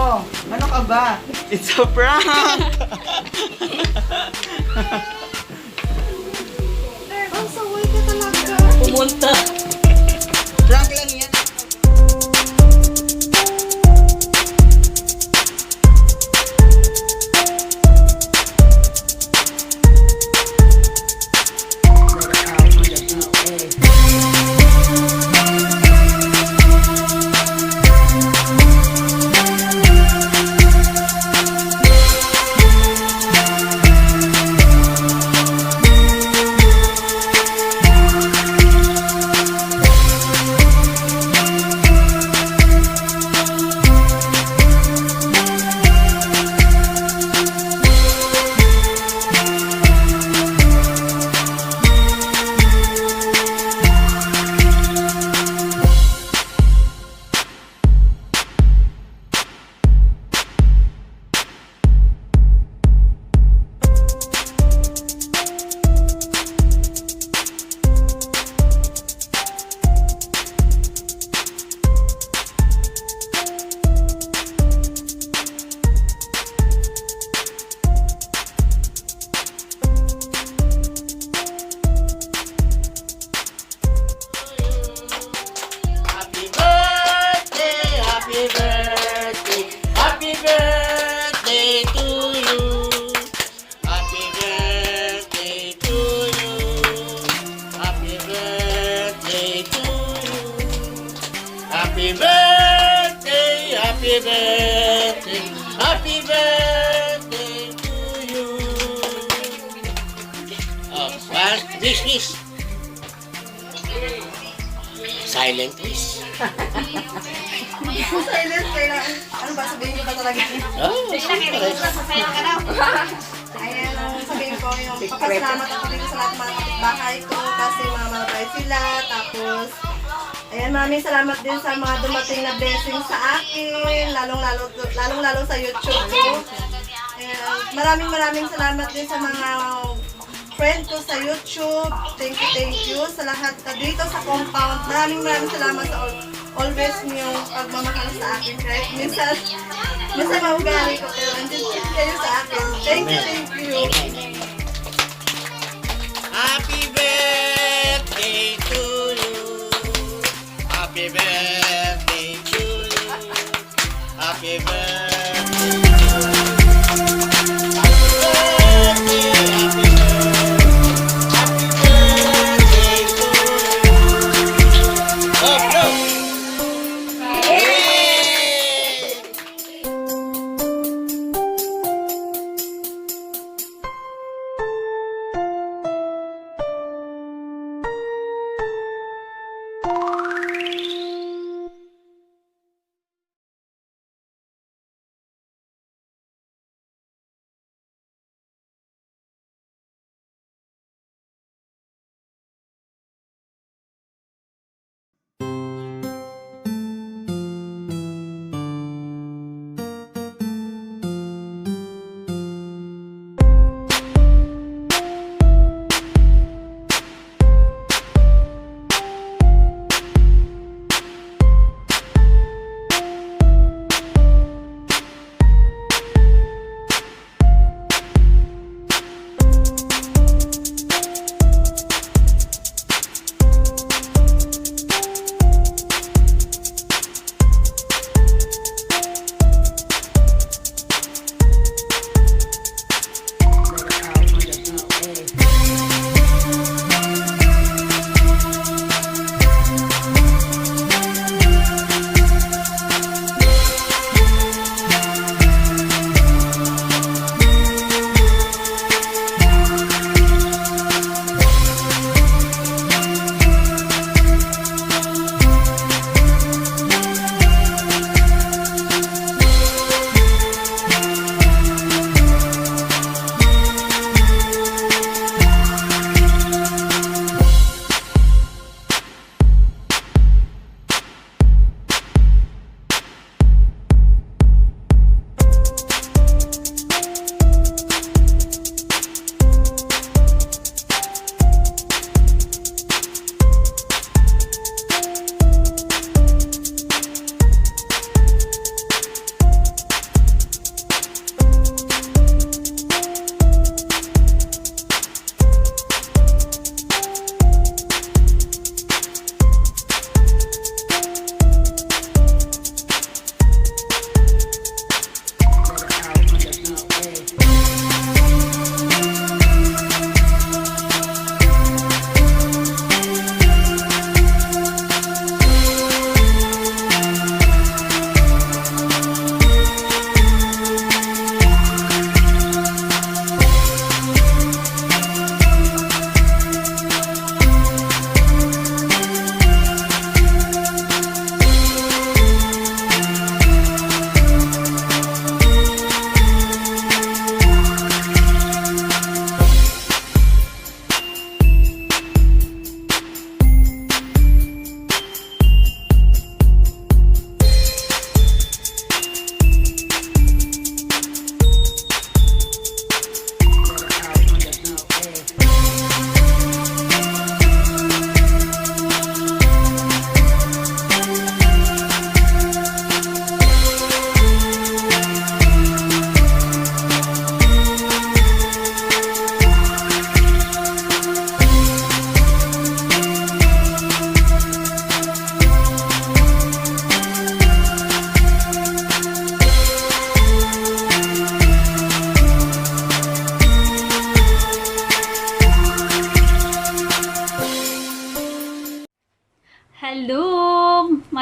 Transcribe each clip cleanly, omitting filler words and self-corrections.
mo. Ano ka ba? It's a prank! Ang saway ka talaga. Pumunta. Prank lang yan. Happy birthday, happy birthday, happy birthday to you. Happy birthday to you. Happy birthday to you. Happy birthday, happy birthday, happy birthday to you. Oh, what? This. Silent, please. Silence, kailangan. Ano ba, sabihin niyo ba talaga? Oh, Ayan, ang sabihin ko yung papasalamat ako dito sa lahat ng mga kapitbahay ko kasi mga malabay sila. Tapos, ayan, maraming salamat din sa mga dumating na blessing sa akin, lalong-lalo sa YouTube ko. Ayan, maraming salamat din sa mga friend ko sa YouTube. Thank you sa lahat na dito sa compound. Maraming salamat sa always niyong pagmamahal sa akin. Kahit minsan maugali ko, pero andyan kayo sa akin. Thank you. Happy birthday to you. Happy birthday to you. Happy birthday.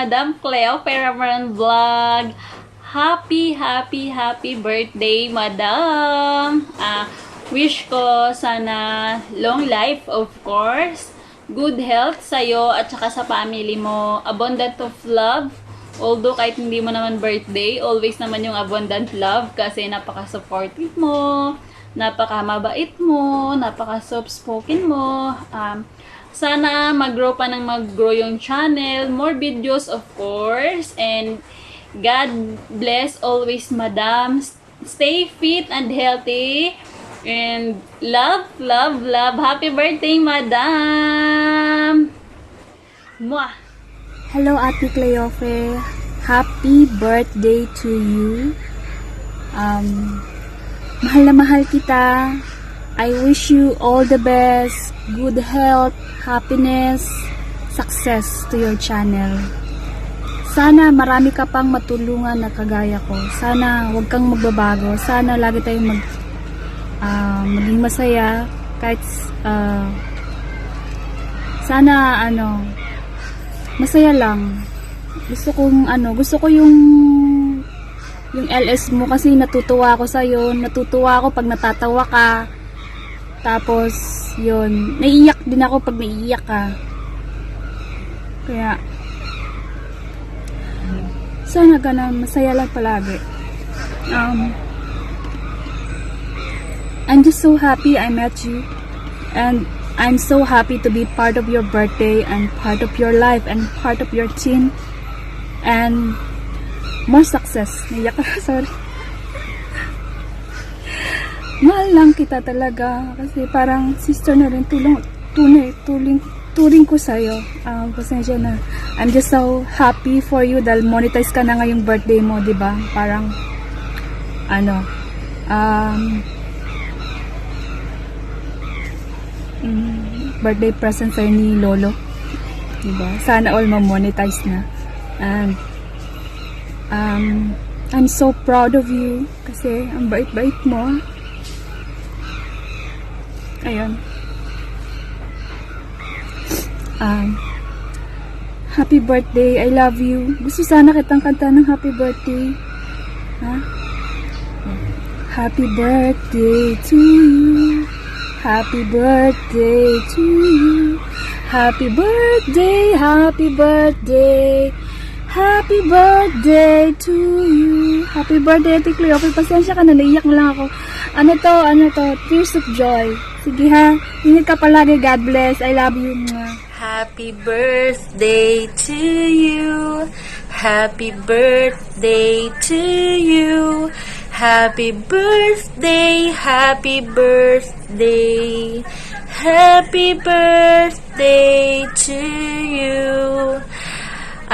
Madam Cleo Peramaran Vlog. Happy birthday, Madam! Wish ko sana long life, of course. Good health sa'yo at saka sa family mo. Abundant of love. Although kahit hindi mo naman birthday, always naman yung abundant love kasi napaka-supportive mo, napaka-mabait mo, napaka-soft-spoken mo. Sana mag-grow pa ng mag-grow yung channel. More videos, of course. And God bless always, Madam. Stay fit and healthy. And love. Happy birthday, Madam! Mwah! Hello, Ate Cleofe. Happy birthday to you. Mahal na mahal kita. I wish you all the best, good health, happiness, success to your channel. Sana marami ka pang matulungan na kagaya ko. Sana huwag kang magbabago. Sana lagi tayong maging masaya. Kahit sana masaya lang. Gusto ko yung LS mo kasi natutuwa ako sa'yo. Natutuwa ako pag natatawa ka. Tapos, yun. Naiiyak din ako pag naiiyak ka. Kaya, sana ganun. Masaya lang palagi. I'm just so happy I met you. And I'm so happy to be part of your birthday and part of your life and part of your team. And more success. Naiyak ka, sorry. Mahal lang kita talaga kasi parang sister na rin, turing ko sa'yo. Pasensya na. I'm just so happy for you dahil monetize ka na ngayong birthday mo, di ba? Parang birthday present sa'yo ni Lolo, diba? Sana all ma-monetize na. And I'm so proud of you kasi ang bait-bait mo. Ayun. Happy birthday, I love you. Gusto sana kitang kanta ng happy birthday. Ha? Happy birthday to you. Happy birthday to you. Happy birthday, happy birthday. Happy birthday to you. Happy birthday, Ate Cleo. Pasensya ka na, naiyak na lang ako. Ano to? Tears of joy. Sige ha, ingat ka palagi. God bless. I love you. Happy birthday to you. Happy birthday to you. Happy birthday, happy birthday. Happy birthday to you.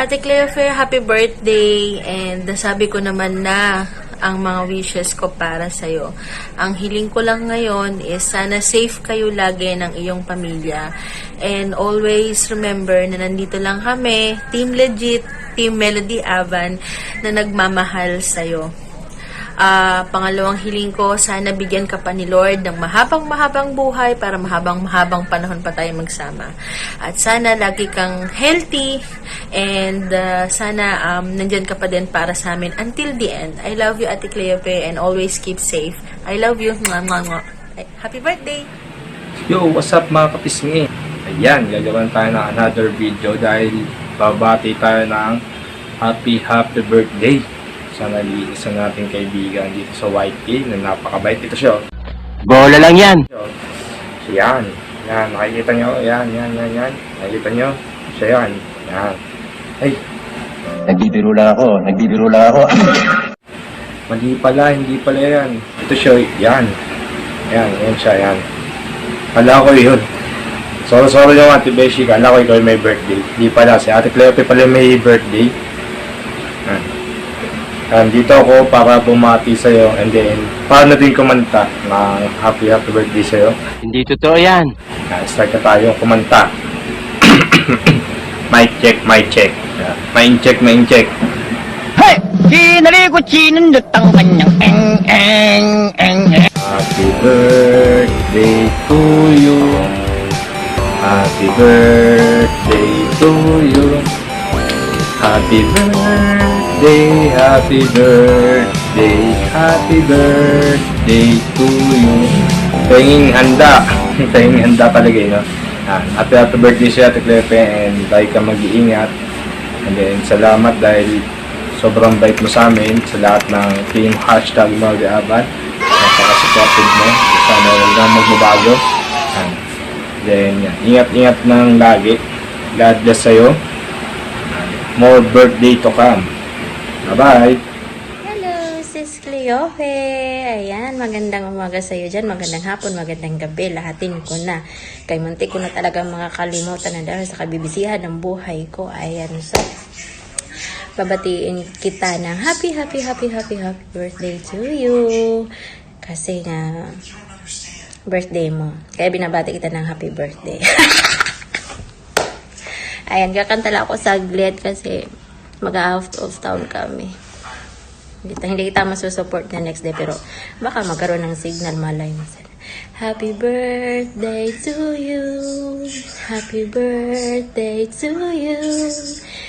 Ate Cleofe, happy birthday. And sabi ko naman na ang mga wishes ko para sa'yo. Ang hiling ko lang ngayon is sana safe kayo lagi ng iyong pamilya. And always remember na nandito lang kami, Team Legit, Team Melody Avan, na nagmamahal sa'yo. Pangalawang hiling ko, sana bigyan ka pa ni Lord ng mahabang buhay para mahabang panahon pa tayo magsama. At sana lagi kang healthy and sana nandyan ka pa din para sa amin until the end. I love you, Ate Cleope, and always keep safe. I love you. Mwah, mwah, mwah. Happy birthday! Yo, what's up mga kapisngi? Ayan, gagawan tayo ng another video dahil babati tayo ng happy birthday sa nag-iisa nating kaibigan dito sa YT na napakabait. Ito siya. Bola lang yan. So, yan, nakikita nyo. Yan. Nakikita nyo? Siya yan. Yan. Ay. Nagbibiro lang ako. Hindi pala yan. Ito siya. Yan siya. Yan. Kala ko yun. Sorry yung Ate Beshi. Kala ko ikaw may birthday. Hindi pala. Si Ate Cleope pala may birthday. Dito ako para bumati sa'yo and then para natin kumanta ng happy birthday sa'yo. Hindi totoo yan. Start na tayong kumanta. Mic check. Mic check. Hey! Sinaligot sinundot ang kanyang eng. Happy birthday to you. Happy birthday to you. Happy birthday, happy birthday, happy birthday to you. Pahinging handa. Pahinging handa talaga yun, no? Happy birthday siya, Ate Clepe, and lagi ka mag-iingat. And then, salamat dahil sobrang bait mo sa amin, sa lahat ng team hashtag Maudiaban. Napaka-supportive mo. Sana huwag na magbabago. Then, ingat-ingat ng lagi. God bless sa'yo. More birthday to come. Bye-bye! Hello, Sis Cleofe. Ayan, magandang umaga sa iyo dyan. Magandang hapon, magandang gabi. Lahatin ko na. Kay munti ko na talagang makakalimutan na dahil sa kabibisihan ng buhay ko. Ayan, so, babatiin kita ng happy birthday to you. Kasi nga, birthday mo. Kaya binabati kita ng happy birthday. Ayan, kakanta lang ako saglit kasi mag-out of town kami. Hindi kita masusupport na next day, pero baka magkaroon ng signal, malay mo. Happy birthday to you. Happy birthday to you.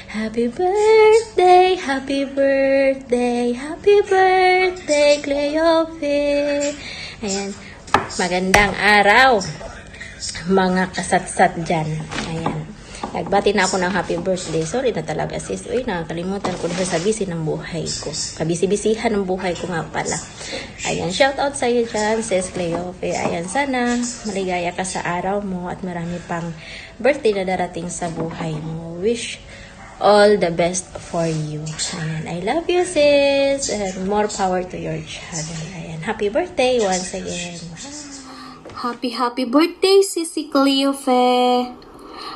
Happy birthday, happy birthday, happy birthday, Cleofe. Ayan, magandang araw, mga kasatsat dyan. Ayan. Nagbati na ako ng happy birthday. Sorry na talaga, sis. Uy, nakakalimutan ko na sa busy ng buhay ko. Kabisi-bisihan ng buhay ko nga pala. Ayan, shout out sa iyo dyan, sis Cleofe. Ayan, sana maligaya ka sa araw mo at marami pang birthday na darating sa buhay mo. Wish all the best for you. Ayan, I love you, sis. And more power to your channel. Ayan, happy birthday once again. Happy birthday, Sissy Cleofe.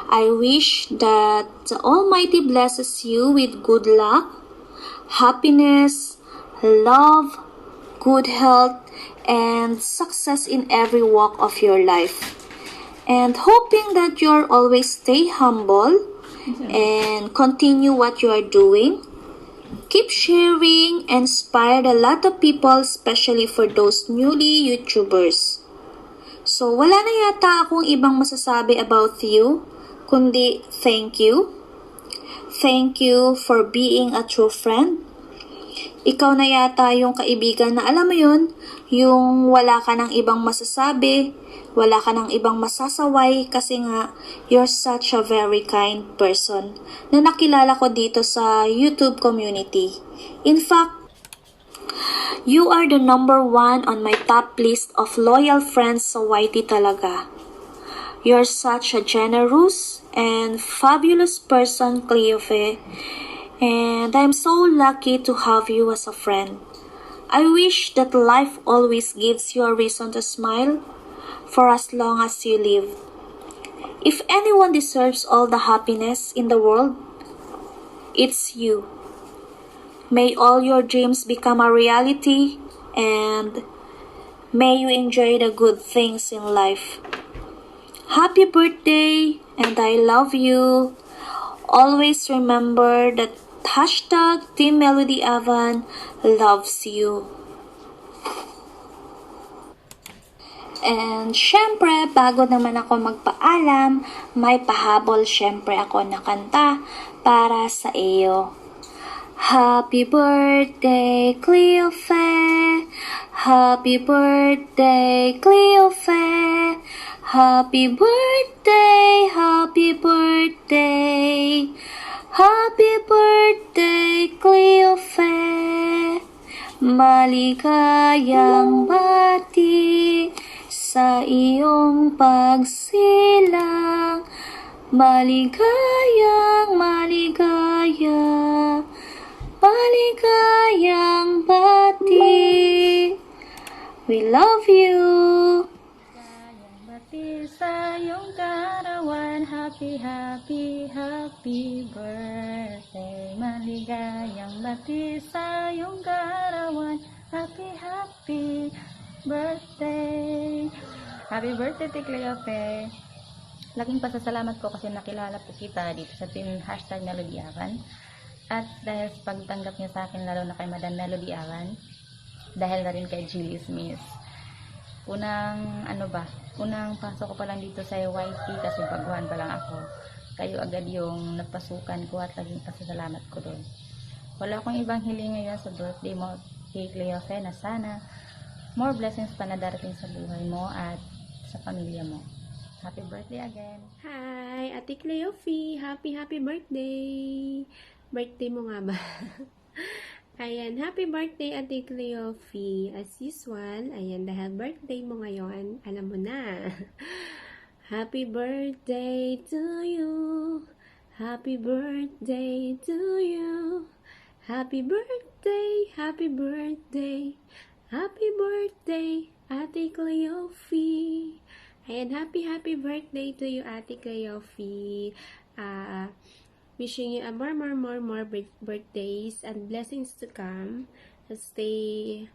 I wish that the Almighty blesses you with good luck, happiness, love, good health, and success in every walk of your life. And hoping that you'll always stay humble and continue what you are doing. Keep sharing, inspire a lot of people, especially for those newly YouTubers. So, wala na yata akong ibang masasabi about you, kundi thank you. Thank you for being a true friend. Ikaw na yata yung kaibigan na alam mo yun, yung wala ka ng ibang masasabi, wala ka ng ibang masasaway kasi nga you're such a very kind person na nakilala ko dito sa YouTube community. In fact, you are the number 1 on my top list of loyal friends sa YT talaga. You're such a generous and fabulous person, Cleofe, and I'm so lucky to have you as a friend. I wish that life always gives you a reason to smile for as long as you live. If anyone deserves all the happiness in the world, it's you. May all your dreams become a reality, and may you enjoy the good things in life. Happy birthday, and I love you. Always remember that hashtag Team Melody Avan loves you. And syempre, bago naman ako magpaalam, may pahabol syempre ako na kanta para sa iyo. Happy birthday, Cleofe. Happy birthday, Cleofe. Happy birthday, happy birthday. Happy birthday, Cleofe. Maligayang bati sa iyong pagsilang. Maligayang bati. We love you. Sa iyong karawan, happy birthday. Maligayang bati sa iyong karawan, happy birthday. Happy birthday, Cleofe. Laking pasasalamat ko kasi nakilala po kita dito sa team hashtag Melody Avan. At dahil sa pagtanggap niya sa akin, lalo na kay Madam Melody Avan, dahil na rin kay Julie Smith. Unang pasok ko pa lang dito sa YT kasi baguhan pa lang ako. kayo agad yung napasukan ko at naging pasasalamat ko doon. Wala akong ibang hiling ngayon sa birthday mo, kay Cleofe, na sana more blessings pa na darating sa buhay mo at sa pamilya mo. Happy birthday again! Hi, Ate Cleofe! Happy birthday! Birthday mo nga ba? Ayan, happy birthday Ate Cleofe. As usual, ayan, dahil birthday mo ngayon, alam mo na. Happy birthday to you. Happy birthday to you. Happy birthday, happy birthday. Happy birthday, Ate Cleofe. Ayan, happy birthday to you, Ate Cleofe. Wishing you a more birthdays and blessings to come. Stay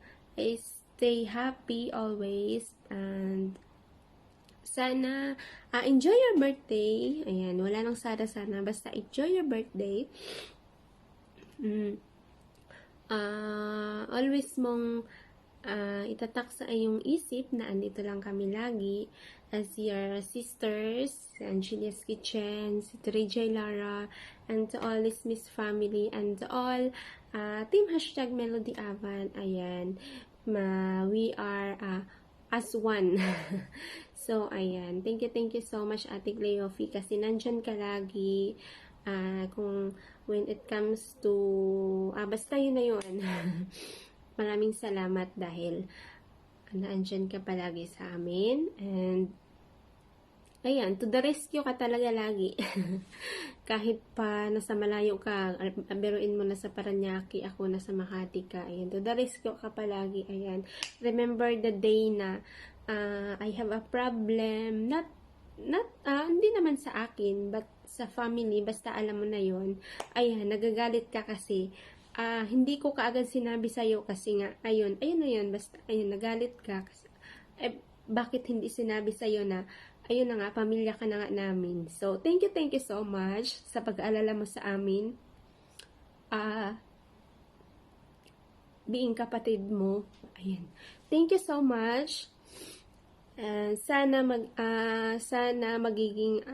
happy always, and sana enjoy your birthday. Ayan, wala nang sana, basta enjoy your birthday. Always mong itatak sa iyong isip na andito lang kami lagi as your sisters, Angelia's Kitchen, si Trijay Lara, and to all this Miss family, and to all team #Melody Avan. Ayan, we are as one. So ayan, thank you so much Ate Cleofe, kasi nandyan ka lagi. Kung when it comes to basta yun na yun. Maraming salamat dahil naandyan ka palagi sa amin, and ayan, to the rescue ka talaga lagi. Kahit pa nasa malayo ka, biruin mo nasa Paranaque, ako nasa Makati ka, ayan, to the rescue ka palagi. Ayan, remember the day na I have a problem, hindi naman sa akin, but sa family, basta alam mo na yon. Ayan, nagagalit ka kasi hindi ko kaagad sinabi sa'yo kasi nga, ayun na yun, basta, ayun, nagalit ka kasi, bakit hindi sinabi sa'yo na, ayun na nga, pamilya ka na nga namin. So, thank you so much sa pag-aalala mo sa amin. Being kapatid mo. Ayan. Thank you so much. Sana magiging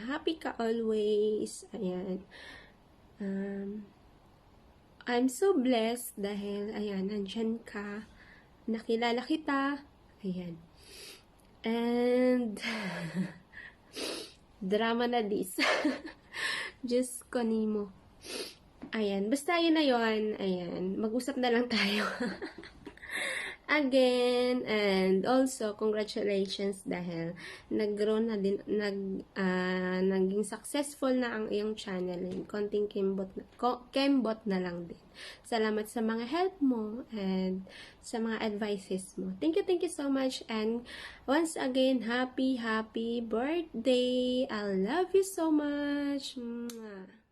happy ka always. Ayan. I'm so blessed dahil, ayan, nandyan ka. Nakilala kita. Ayan. And, drama na this. Diyos ko nimo. Ayan. Basta yun na yun. Ayan. Mag-usap na lang tayo. Again, and also congratulations dahil nag-grow na din, naging successful na ang iyong channel. Konting kembot na lang din. Salamat sa mga help mo and sa mga advices mo. Thank you so much, and once again, happy birthday. I love you so much. Mwah.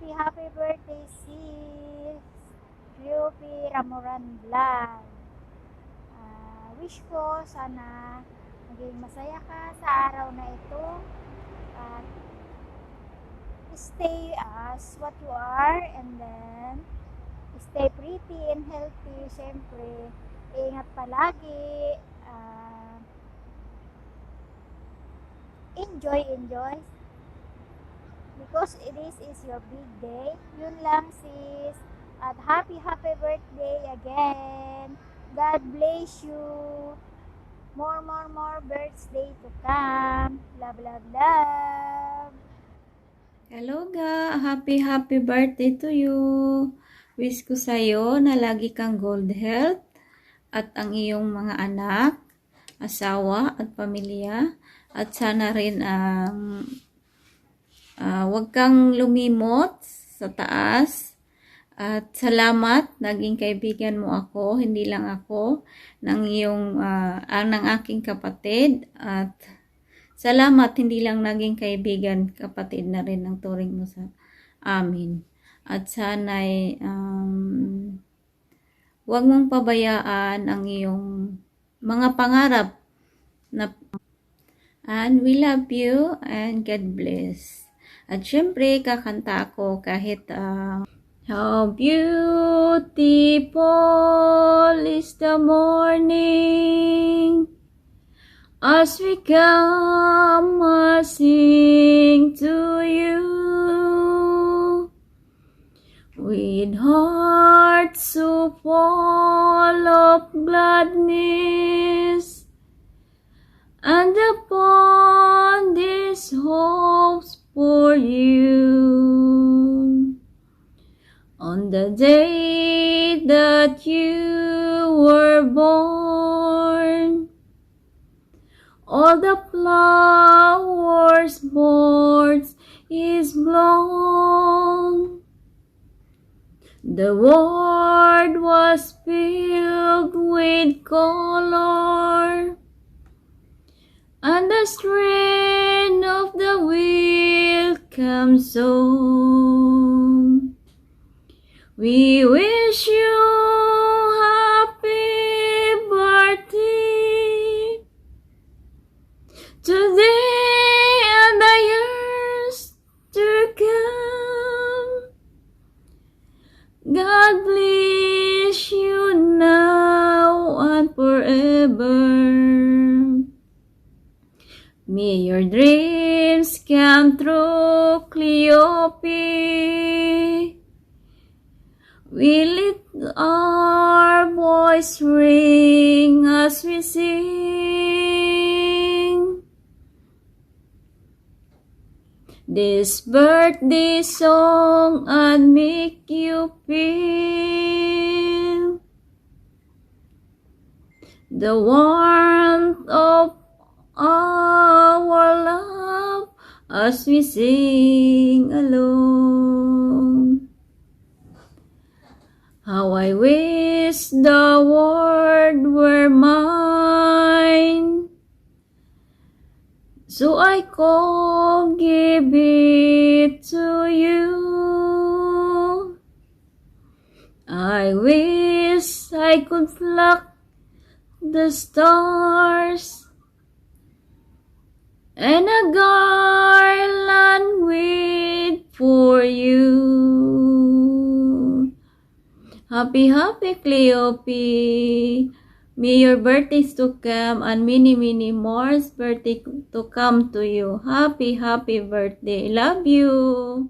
happy birthday, sis Cleopi Ramoran Vlog. Wish ko sana maging masaya ka sa araw na ito at stay as what you are, and then stay pretty and healthy. Siyempre, ingat palagi. Enjoy because this is your big day. Yun lang, sis. At happy birthday again. God bless you. More birthday to come. Love. Hello ga, happy birthday to you. Wish ko sa'yo na lagi kang good health at ang iyong mga anak, asawa at pamilya. At sana rin wag kang lumimot sa taas. At salamat, naging kaibigan mo ako, hindi lang ako, ng aking kapatid. At salamat, hindi lang naging kaibigan, kapatid na rin ang turing mo sa amin. At sana'y wag mong pabayaan ang iyong mga pangarap. And we love you and God bless. At syempre, kakanta ako kahit how beautiful is the morning as we come sing to you with hearts so full of gladness and upon these hopes for you. On the day that you were born, all the flowers birds is blown. The world was filled with color, and the strain of the welcome song. We wish you happy birthday today and the years to come. God bless you now and forever. May your dreams come true, Cleopi. We let our voice ring as we sing this birthday song and make you feel the warmth of our love as we sing along. How I wish the world were mine, so I could give it to you. I wish I could pluck the stars and a garland wait for you. Happy Cleopi. May your birthdays to come and many more birthdays to come to you. Happy birthday. Love you.